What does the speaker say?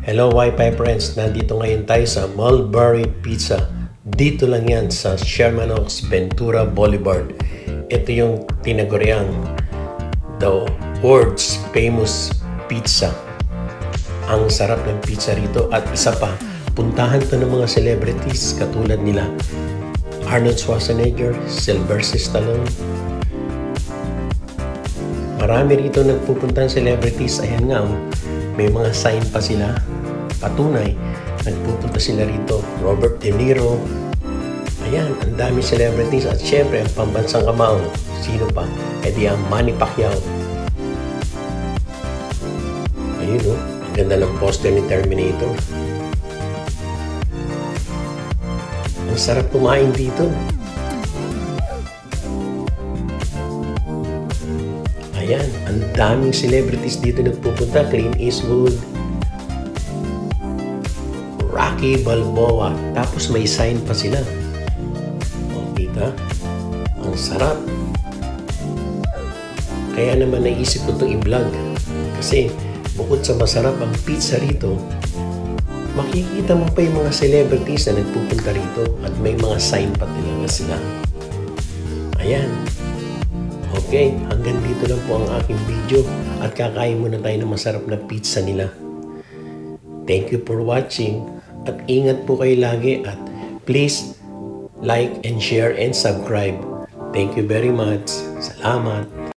Hello Wi-Fi friends, nandito ngayon tayo sa Mulberry Pizza. Dito lang yan sa Sherman Oaks, Ventura Boulevard. Ito yung tinaguriang the world's famous pizza. Ang sarap ng pizza rito at isa pa, puntahan to ng mga celebrities katulad nila Arnold Schwarzenegger, Sylvester Stallone. Marami rito nagpupuntang celebrities. Ayan nga, may mga sign pa sila. Patunay, nagpupunta sila rito. Robert De Niro. Ayan, ang dami celebrities. At syempre, ang pambansang kamao. Sino pa? E di ang Manny Pacquiao. Ayun o, ang ganda ng poster ni Terminator. Ang sarap kumain dito. Ayan, ang daming celebrities dito nagpupunta. Clint Eastwood, Rocky Balboa. Tapos may sign pa sila. O, kita? Ang sarap. Kaya naman naisip ko itong i-vlog. Kasi bukod sa masarap ang pizza rito, makikita mo pa yung mga celebrities na nagpupunta rito at may mga sign pa talaga sila. Ayan. Okay, hanggang dito lang po ang aking video at kakain muna tayo ng masarap na pizza nila. Thank you for watching at ingat po kayo lagi at please like and share and subscribe. Thank you very much. Salamat.